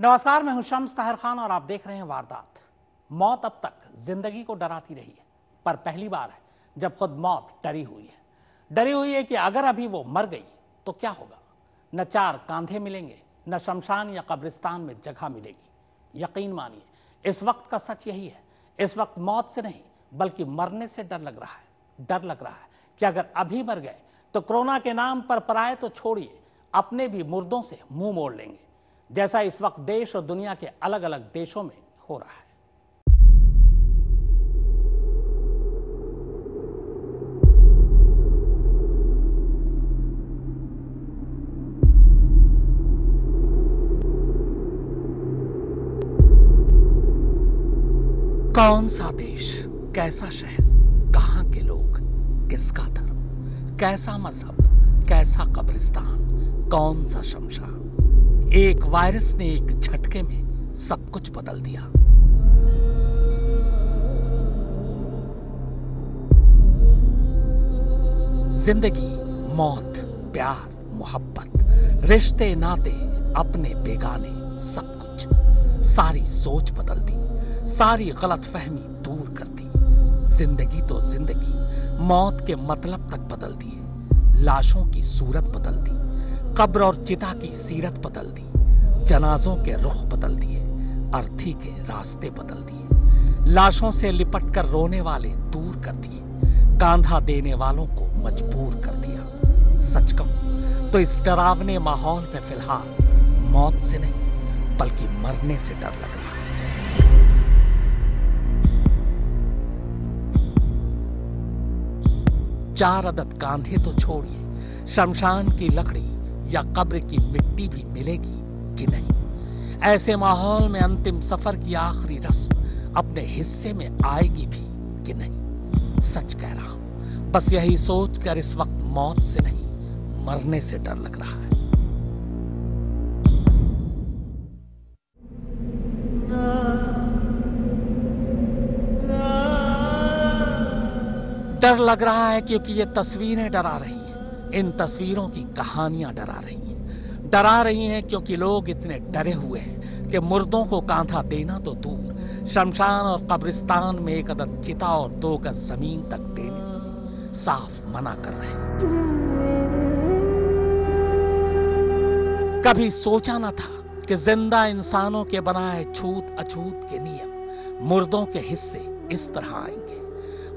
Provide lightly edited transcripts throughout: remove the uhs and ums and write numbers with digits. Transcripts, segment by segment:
नमस्कार, मैं हूं शम्स ताहिर खान और आप देख रहे हैं वारदात। मौत अब तक जिंदगी को डराती रही है, पर पहली बार है जब खुद मौत डरी हुई है कि अगर अभी वो मर गई तो क्या होगा। न चार कांधे मिलेंगे, न शमशान या कब्रिस्तान में जगह मिलेगी। यकीन मानिए, इस वक्त का सच यही है। इस वक्त मौत से नहीं बल्कि मरने से डर लग रहा है कि अगर अभी मर गए तो कोरोना के नाम पर पराए तो छोड़िए, अपने भी मुर्दों से मुंह मोड़ लेंगे, जैसा इस वक्त देश और दुनिया के अलग अलग देशों में हो रहा है। कौन सा देश, कैसा शहर, कहां के लोग, किसका धर्म, कैसा मजहब, कैसा कब्रिस्तान, कौन सा शमशान। एक वायरस ने एक झटके में सब कुछ बदल दिया। जिंदगी, मौत, प्यार, मोहब्बत, रिश्ते नाते, अपने बेगाने, सब कुछ। सारी सोच बदल दी, सारी गलतफहमी दूर कर दी। जिंदगी तो जिंदगी, मौत के मतलब तक बदल दिए। लाशों की सूरत बदल दी, कब्र और चिता की सीरत बदल दी। जनाजों के रुख बदल दिए, अर्थी के रास्ते बदल दिए। लाशों से लिपट कर रोने वाले दूर कर दिए, कांधा देने वालों को मजबूर कर दिया। सच कहूं तो इस डरावने माहौल में फिलहाल मौत से नहीं बल्कि मरने से डर लग रहा है। चार अदद कांधे तो छोड़िए, शमशान की लकड़ी या कब्र की मिट्टी भी मिलेगी कि नहीं। ऐसे माहौल में अंतिम सफर की आखिरी रस्म अपने हिस्से में आएगी भी कि नहीं। सच कह रहा हूं, बस यही सोचकर इस वक्त मौत से नहीं मरने से डर लग रहा है। डर लग रहा है क्योंकि ये तस्वीरें डरा रही हैं। इन तस्वीरों की कहानियां डरा रही हैं क्योंकि लोग इतने डरे हुए हैं कि मुर्दों को कांधा देना तो दूर, शमशान और कब्रिस्तान में एक अदद चिता और 2 गज जमीन तक देने से साफ मना कर रहे हैं। कभी सोचा न था कि जिंदा इंसानों के बनाए छूत अछूत के नियम मुर्दों के हिस्से इस तरह आएंगे।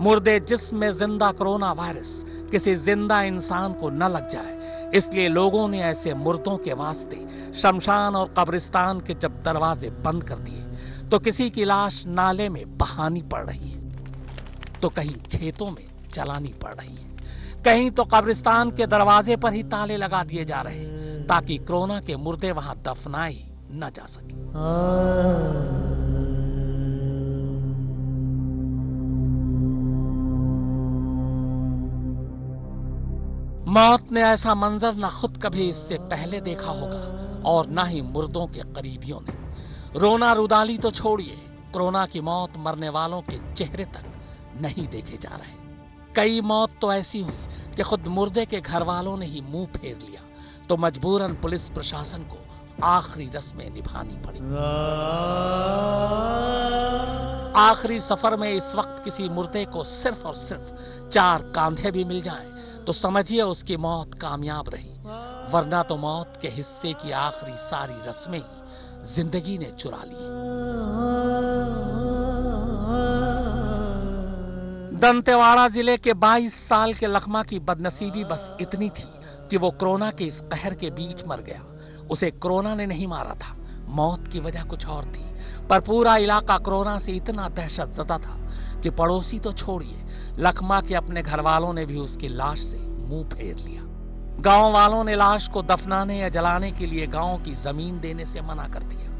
मुर्दे जिस्म में जिंदा कोरोना वायरस किसी जिंदा इंसान को न लग जाए, इसलिए लोगों ने ऐसे मुर्दों के वास्ते शमशान और कब्रिस्तान के जब दरवाजे बंद कर दिए तो किसी की लाश नाले में बहानी पड़ रही है, तो कहीं खेतों में जलानी पड़ रही है, कहीं तो कब्रिस्तान के दरवाजे पर ही ताले लगा दिए जा रहे हैं ताकि कोरोना के मुर्दे वहां दफनाए ही न जा सके। मौत ने ऐसा मंजर न खुद कभी इससे पहले देखा होगा और न ही मुर्दों के करीबियों ने। रोना रुदाली तो छोड़िए, कोरोना की मौत मरने वालों के चेहरे तक नहीं देखे जा रहे। कई मौत तो ऐसी हुई कि खुद मुर्दे के घर वालों ने ही मुंह फेर लिया, तो मजबूरन पुलिस प्रशासन को आखिरी रस्में निभानी पड़ी। आखिरी सफर में इस वक्त किसी मुर्दे को सिर्फ और सिर्फ 4 कांधे भी मिल जाएं तो समझिए उसकी मौत कामयाब रही, वरना तो मौत के हिस्से की आखिरी सारी रस्में ही जिंदगी ने चुरा ली। दंतेवाड़ा जिले के 22 साल के लखमा की बदनसीबी बस इतनी थी कि वो कोरोना के इस कहर के बीच मर गया। उसे कोरोना ने नहीं मारा था, मौत की वजह कुछ और थी, पर पूरा इलाका कोरोना से इतना दहशतज़दा था कि पड़ोसी तो छोड़िए, लखमा के अपने घर वालों ने भी उसकी लाश से मुंह फेर लिया। गांव वालों ने लाश को दफनाने या जलाने के लिए गांव की जमीन देने से मना कर दिया,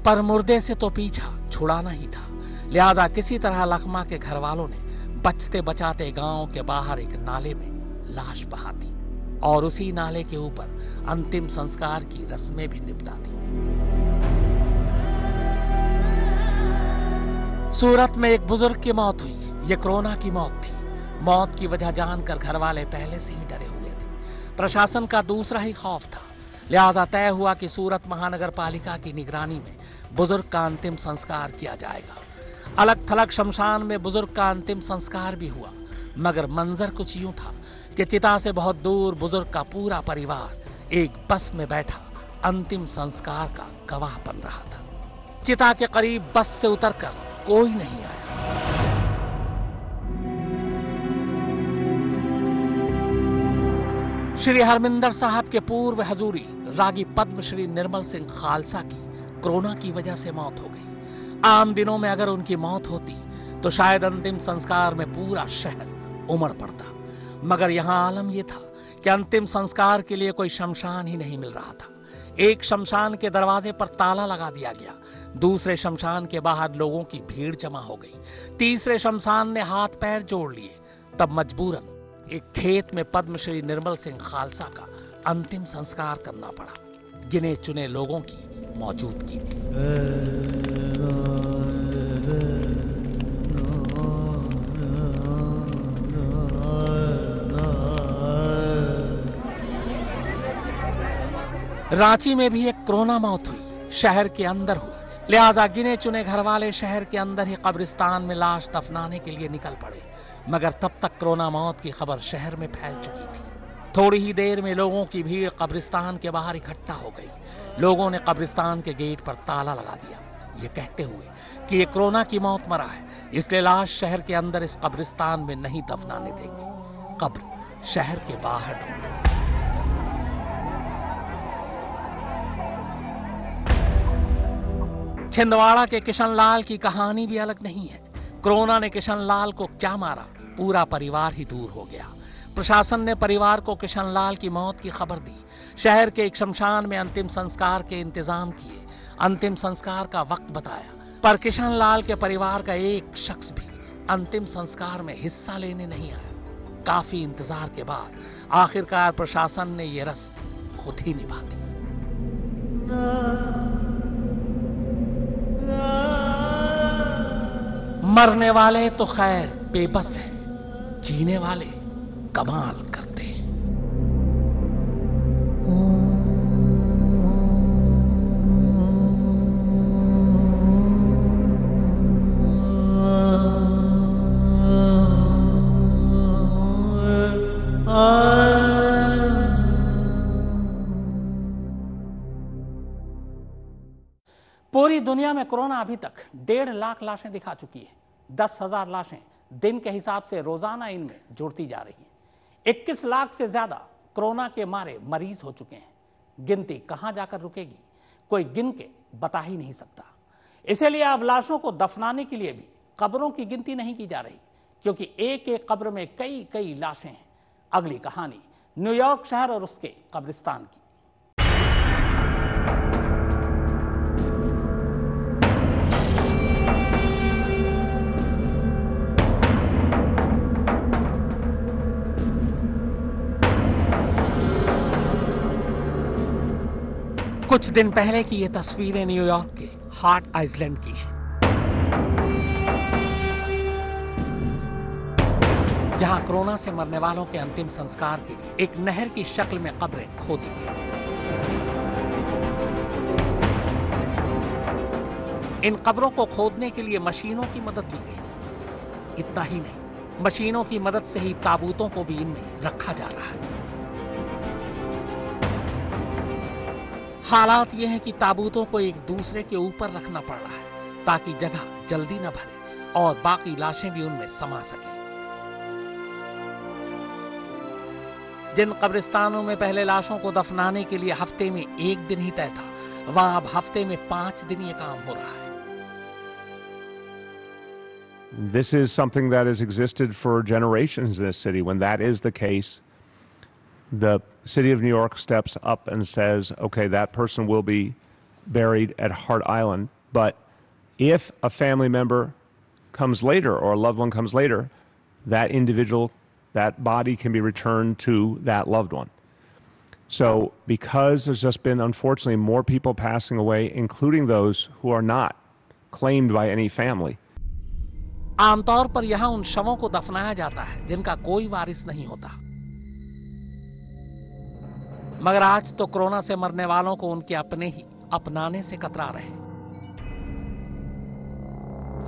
पर मुर्दे से तो पीछा छुड़ाना ही था। लिहाजा किसी तरह लखमा के घर वालों ने बचते बचाते गांव के बाहर एक नाले में लाश बहा दी और उसी नाले के ऊपर अंतिम संस्कार की रस्में भी निपटा दी। सूरत में एक बुजुर्ग की मौत हुई। ये कोरोना की मौत थी। मौत की वजह जानकर घर वाले पहले से ही डरे हुए थे। प्रशासन का दूसरा ही खौफ था लिहाजा तय हुआ कि सूरत महानगर पालिका की निगरानी में बुजुर्ग का अंतिम संस्कार किया जाएगा। अलग थलग शमशान में बुजुर्ग का अंतिम संस्कार भी हुआ, मगर मंजर कुछ यूं था कि चिता से बहुत दूर बुजुर्ग का पूरा परिवार एक बस में बैठा अंतिम संस्कार का गवाह बन रहा था। चिता के करीब बस से उतरकर कोई नहीं आया। श्री हरमिंदर साहब के पूर्व हजूरी रागी पद्मश्री निर्मल सिंह खालसा की कोरोना की वजह से मौत हो गई। आम दिनों में अगर उनकी मौत होती तो शायद अंतिम संस्कार में पूरा शहर उमड़ पड़ता, मगर यहां आलम यह था कि अंतिम संस्कार के लिए कोई शमशान ही नहीं मिल रहा था। एक शमशान के दरवाजे पर ताला लगा दिया गया, दूसरे शमशान के बाहर लोगों की भीड़ जमा हो गई, तीसरे शमशान ने हाथ पैर जोड़ लिए। तब मजबूरन एक खेत में पद्मश्री निर्मल सिंह खालसा का अंतिम संस्कार करना पड़ा, गिने चुने लोगों की मौजूदगी में। रांची में भी एक कोरोना मौत हुई, शहर के अंदर हुई। लिहाजा गिने चुने घर वाले शहर के अंदर ही कब्रिस्तान में लाश दफनाने के लिए निकल पड़े, मगर तब तक कोरोना मौत की खबर शहर में फैल चुकी थी। थोड़ी ही देर में लोगों की भीड़ कब्रिस्तान के बाहर इकट्ठा हो गई। लोगों ने कब्रिस्तान के गेट पर ताला लगा दिया, ये कहते हुए कि ये कोरोना की मौत मरा है, इसलिए लाश शहर के अंदर इस कब्रिस्तान में नहीं दफनाने देंगे, कब्र शहर के बाहर ढूंढो। छिंदवाड़ा के किशनलाल की कहानी भी अलग नहीं है। कोरोना ने किशनलाल को क्या मारा, पूरा परिवार ही दूर हो गया। प्रशासन ने परिवार को किशनलाल की मौत की खबर दी, शहर के एक शमशान में अंतिम संस्कार के इंतजाम किए, अंतिम संस्कार का वक्त बताया, पर किशनलाल के परिवार का एक शख्स भी अंतिम संस्कार में हिस्सा लेने नहीं आया। काफी इंतजार के बाद आखिरकार प्रशासन ने यह रस्म खुद ही निभा दी। मरने वाले तो खैर बेबस हैं, जीने वाले कमाल करते हैं। पूरी दुनिया में कोरोना अभी तक 1.5 लाख लाशें दिखा चुकी है। 10,000 लाशें दिन के हिसाब से रोजाना इनमें जुड़ती जा रही हैं। 21 लाख से ज्यादा कोरोना के मारे मरीज हो चुके हैं। गिनती कहां जाकर रुकेगी, कोई गिन के बता ही नहीं सकता। इसीलिए अब लाशों को दफनाने के लिए भी कब्रों की गिनती नहीं की जा रही, क्योंकि एक एक कब्र में कई कई लाशें हैं। अगली कहानी न्यूयॉर्क शहर और उसके कब्रिस्तान की। कुछ दिन पहले की ये तस्वीरें न्यूयॉर्क के हार्ट आइलैंड की हैं, जहां कोरोना से मरने वालों के अंतिम संस्कार के लिए एक नहर की शक्ल में कब्रें खोदी गई। इन कब्रों को खोदने के लिए मशीनों की मदद ली गई। इतना ही नहीं, मशीनों की मदद से ही ताबूतों को भी इनमें रखा जा रहा है। हालात यह है कि ताबूतों को एक दूसरे के ऊपर रखना पड़ रहा है ताकि जगह जल्दी न भरे और बाकी लाशें भी उनमें समा सकें। जिन कब्रिस्तानों में पहले लाशों को दफनाने के लिए हफ्ते में 1 दिन ही तय था, वहां अब हफ्ते में 5 दिन ये काम हो रहा है। This is something that has existed for generations in this city. When that is the case, the city of New York steps up and says, okay, that person will be buried at Hart Island, but if a family member comes later or a loved one comes later, that individual, that body can be returned to that loved one. So because there's just been, unfortunately, more people passing away, including those who are not claimed by any family. आमतौर पर यहां उन शवों को दफनाया जाता है जिनका कोई वारिस नहीं होता, मगर आज तो कोरोना से मरने वालों को उनके अपने ही अपनाने से कतरा रहे।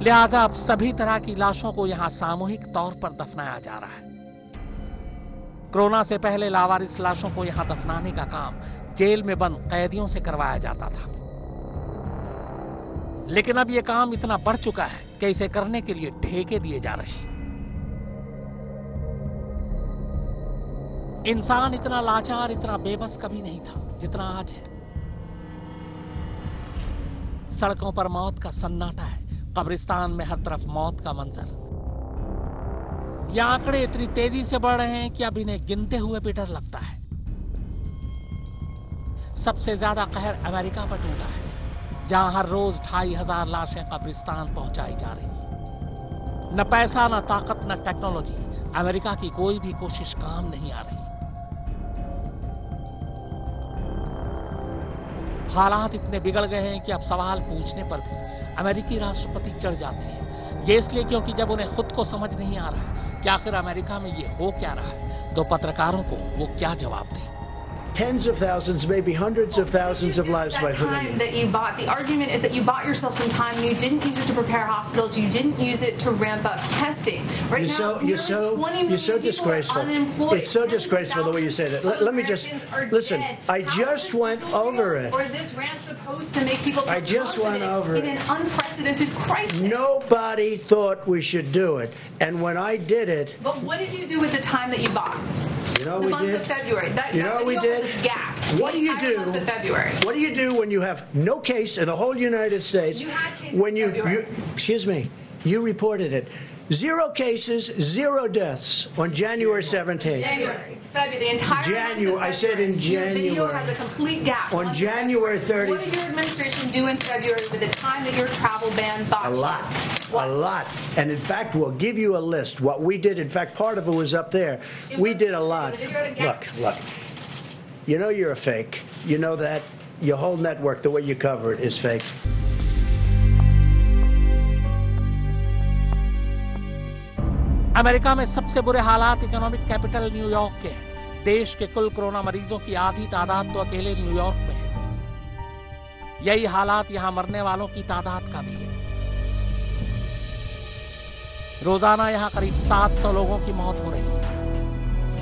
लिहाजा अब सभी तरह की लाशों को यहां सामूहिक तौर पर दफनाया जा रहा है। कोरोना से पहले लावारिस लाशों को यहां दफनाने का काम जेल में बंद कैदियों से करवाया जाता था, लेकिन अब यह काम इतना बढ़ चुका है कि इसे करने के लिए ठेके दिए जा रहे हैं। इंसान इतना लाचार, इतना बेबस कभी नहीं था जितना आज है। सड़कों पर मौत का सन्नाटा है, कब्रिस्तान में हर तरफ मौत का मंजर। ये आंकड़े इतनी तेजी से बढ़ रहे हैं कि अब इन्हें गिनते हुए भी डर लगता है। सबसे ज्यादा कहर अमेरिका पर टूटा है, जहां हर रोज 2500 लाशें कब्रिस्तान पहुंचाई जा रही हैं। न पैसा, न ताकत, न टेक्नोलॉजी, अमेरिका की कोई भी कोशिश काम नहीं आ रही। हालात इतने बिगड़ गए हैं कि अब सवाल पूछने पर भी अमेरिकी राष्ट्रपति चढ़ जाते हैं। ये इसलिए क्योंकि जब उन्हें खुद को समझ नहीं आ रहा कि आखिर अमेरिका में ये हो क्या रहा है, तो पत्रकारों को वो क्या जवाब दें। Tens of thousands, maybe hundreds of thousands of lives by hurting you. That you bought. The argument is that you bought yourself some time and you didn't use it to prepare hospitals. You didn't use it to ramp up testing. Right now, you're so disgraceful. It's so disgraceful the way you say that. Let me just listen. I just went over it. Or this rant's supposed to make people. I just went over it in an unprecedented crisis. Nobody thought we should do it, and when I did it. But what did you do with the time that you bought? You know the we month did. of February. You know we did. Gap. What do you do? Month of February. What do you do when you have no case in the whole United States? You had cases when in February. Excuse me, you reported it. 0 cases, 0 deaths on January 17th. January, February, the entire January. month of I said in January. Your video has a complete gap. On January 30th. What did your administration do in February with the time that your travel ban bought A you? lot. What? A lot. And in fact, we'll give you a list. What we did, in fact, part of it was up there. We did a lot. Look. You know you're a fake. You know that. Your whole network, the way you cover it, is fake. America में सबसे बुरे हालात economic capital New York के हैं। देश के कुल corona मरीजों की आधी तादाद तो अकेले न्यूयॉर्क में है। यही हालात यहां मरने वालों की तादाद का भी है। रोजाना यहां करीब 700 लोगों की मौत हो रही है।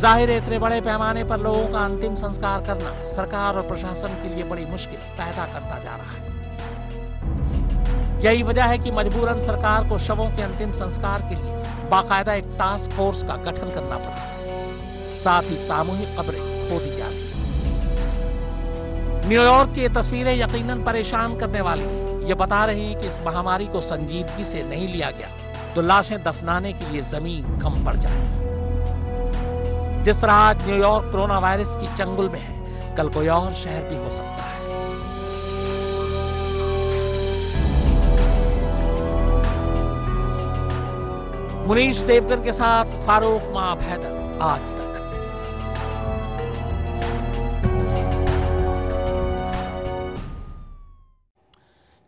जाहिर है इतने बड़े पैमाने पर लोगों का अंतिम संस्कार करना सरकार और प्रशासन के लिए बड़ी मुश्किल पैदा करता जा रहा है। यही वजह है कि मजबूरन सरकार को शवों के अंतिम संस्कार के लिए बाकायदा एक टास्क फोर्स का गठन करना पड़ा। साथ ही सामूहिक कब्रें खोदी जा रही हैं। न्यूयॉर्क की ये तस्वीरें यकीनन परेशान करने वाली हैं। ये बता रही हैं कि इस महामारी को संजीदगी से नहीं लिया गया तो लाशें दफनाने के लिए जमीन कम पड़ जाएगी। जिस तरह आज न्यूयॉर्क कोरोना वायरस की चंगुल में है, कल कोई और शहर भी हो सकता है। मुनीश देवगन के साथ फारूक माब हैदर, आज तक।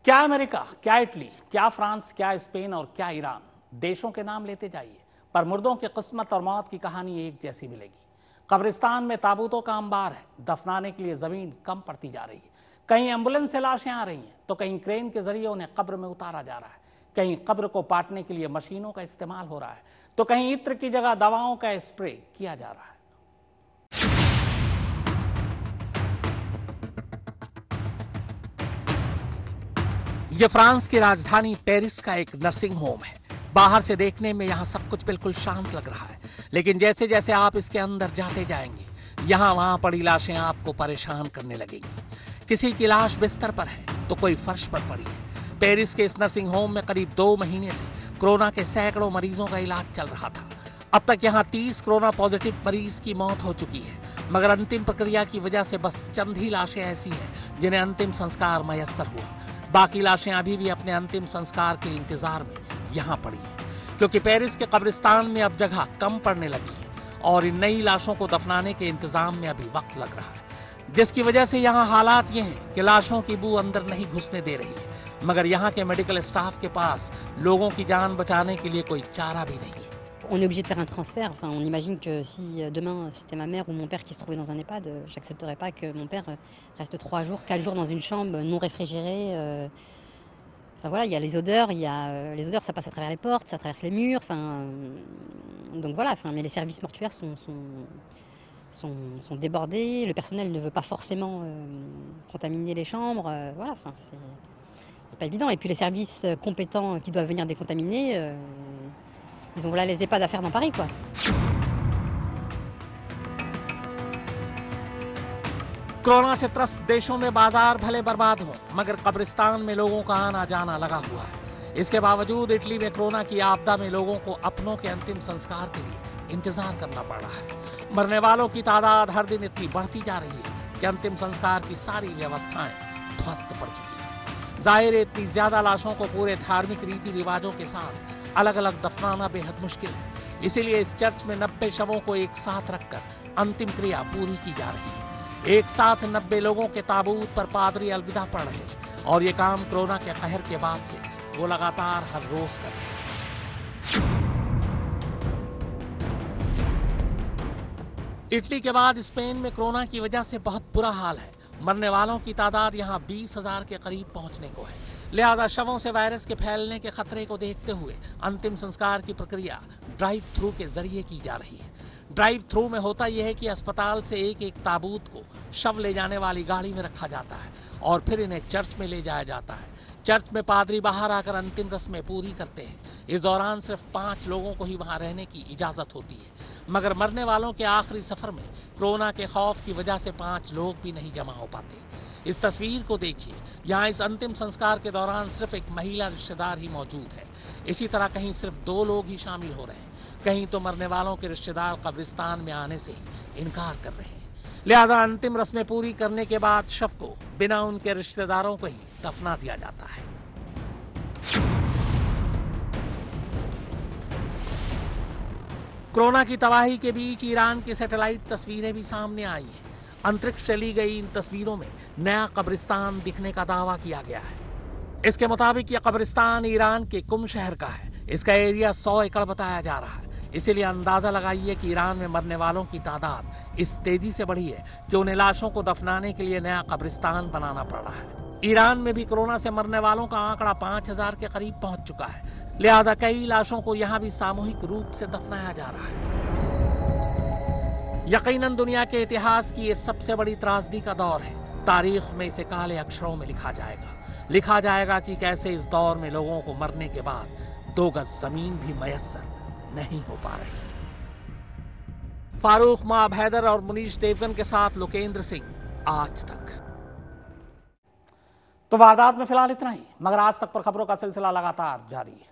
क्या अमेरिका, क्या इटली, क्या फ्रांस, क्या स्पेन और क्या ईरान, देशों के नाम लेते जाइए पर मुर्दों की किस्मत और मौत की कहानी एक जैसी मिलेगी। कब्रिस्तान में ताबूतों का अंबार है, दफनाने के लिए जमीन कम पड़ती जा रही है। कहीं एम्बुलेंस से लाशें आ रही हैं तो कहीं क्रेन के जरिए उन्हें कब्र में उतारा जा रहा है। कहीं कब्र को पाटने के लिए मशीनों का इस्तेमाल हो रहा है तो कहीं इत्र की जगह दवाओं का स्प्रे किया जा रहा है। यह फ्रांस की राजधानी पेरिस का एक नर्सिंग होम है। बाहर से देखने में यहां सब कुछ बिल्कुल शांत लग रहा है, लेकिन जैसे जैसे आप इसके अंदर जाते जाएंगे यहां वहां पड़ी लाशें आपको परेशान करने लगेंगी। किसी की लाश बिस्तर पर है तो कोई फर्श पर पड़ी है। पेरिस के इस नर्सिंग होम में करीब 2 महीने से कोरोना के सैकड़ों मरीजों का इलाज चल रहा था। अब तक यहां 30 कोरोना पॉजिटिव मरीज की मौत हो चुकी है, मगर अंतिम प्रक्रिया की वजह से बस चंद ही लाशें ऐसी हैं जिन्हें अंतिम संस्कार मयस्सर हुआ। बाकी लाशें अभी भी अपने अंतिम संस्कार के इंतजार में यहां पड़ी हैं, क्योंकि पेरिस के कब्रिस्तान में अब जगह कम पड़ने लगी है और इन नई लाशों को दफनाने के इंतजाम में अभी वक्त लग रहा है, जिसकी वजह से यहाँ हालात ये हैं कि लाशों की बू अंदर नहीं घुसने दे रही है, मगर यहाँ के मेडिकल स्टाफ के पास लोगों की जान बचाने के लिए कोई चारा भी नहीं है। on est obligé de faire un transfert. Enfin, on imagine que si demain c'était ma mère ou mon père qui se trouvait dans un EHPAD, j'accepterais pas que mon père reste 3 jours, 4 jours dans une chambre non réfrigérée. Enfin voilà, il y a les odeurs, les odeurs, ça passe à travers les portes, ça traverse les murs. Enfin, donc voilà. Enfin, mais les services mortuaires sont débordés. Le personnel ne veut pas forcément contaminer les chambres. Voilà. Enfin, c'est pas évident. Et puis les services compétents qui doivent venir décontaminer, ils ont voilà les EHPAD à faire dans Paris, quoi. Corona से त्रस्त देशों में बाजार भले बर्बाद हों, मगर कब्रिस्तान में लोगों का आना जाना लगा हुआ है। इसके बावजूद इटली में कोरोना की आपदा में लोगों को अपनों के अंतिम संस्कार के लिए इंतजार करना पड़ रहा है। मरने वालों की तादाद हर दिन इतनी बढ़ती जा रही है कि अंतिम संस्कार की सारी व्यवस्थाएं ध्वस्त पड़ चुकी है। जाहिर है, इतनी ज्यादा लाशों को पूरे धार्मिक रीति रिवाजों के साथ अलग अलग दफनाना बेहद मुश्किल है। इसीलिए इस चर्च में 90 शवों को एक साथ रखकर अंतिम क्रिया पूरी की जा रही है। एक साथ 90 लोगों के ताबूत पर पादरी अलविदा पढ़ रहे हैं और ये काम कोरोना के कहर के बाद से वो लगातार हर रोज कर रहे हैं। इटली के बाद स्पेन में कोरोना की वजह से बहुत बुरा हाल है। मरने वालों की तादाद यहाँ 20,000 के करीब पहुंचने को है। लिहाजा शवों से वायरस के फैलने के खतरे को देखते हुए अंतिम संस्कार की प्रक्रिया ड्राइव थ्रू के जरिए की जा रही है। ड्राइव थ्रू में होता यह है कि अस्पताल से एक एक ताबूत को शव ले जाने वाली गाड़ी में रखा जाता है और फिर इन्हें चर्च में ले जाया जाता है। चर्च में पादरी बाहर आकर अंतिम रस्में पूरी करते हैं। इस दौरान सिर्फ 5 लोगों को ही वहां रहने की इजाजत होती है, मगर मरने वालों के आखिरी सफर में कोरोना के खौफ की वजह से 5 लोग भी नहीं जमा हो पाते। इस तस्वीर को देखिए, यहाँ इस अंतिम संस्कार के दौरान सिर्फ एक महिला रिश्तेदार ही मौजूद है। इसी तरह कहीं सिर्फ 2 लोग ही शामिल हो रहे हैं, कहीं तो मरने वालों के रिश्तेदार कब्रिस्तान में आने से इनकार कर रहे हैं। लिहाजा अंतिम रस्में पूरी करने के बाद शव को बिना उनके रिश्तेदारों को ही दफना दिया जाता है। कोरोना की तबाही के बीच ईरान की सैटेलाइट तस्वीरें भी सामने आई हैं। अंतरिक्ष चली गई इन तस्वीरों में नया कब्रिस्तान दिखने का दावा किया गया है। इसके मुताबिक यह कब्रिस्तान ईरान के कुम शहर का है। इसका एरिया 100 एकड़ बताया जा रहा है। इसीलिए अंदाजा लगाइए कि ईरान में मरने वालों की तादाद इस तेजी से बढ़ी है कि उन्हें लाशों को दफनाने के लिए नया कब्रिस्तान बनाना पड़ रहा है। ईरान में भी कोरोना से मरने वालों का आंकड़ा 5,000 के करीब पहुंच चुका है। लिहाजा कई लाशों को यहाँ भी सामूहिक रूप से दफनाया जा रहा है। यकीनन दुनिया के इतिहास की ये सबसे बड़ी त्रासदी का दौर है। तारीख में इसे काले अक्षरों में लिखा जाएगा कि कैसे इस दौर में लोगों को मरने के बाद 2 गज जमीन भी मयस्सर नहीं हो पा रही थी। फारूक माब हैदर और मुनीश देवगन के साथ लोकेंद्र सिंह, आज तक। तो वारदात में फिलहाल इतना ही, मगर आज तक पर खबरों का सिलसिला लगातार जारी है।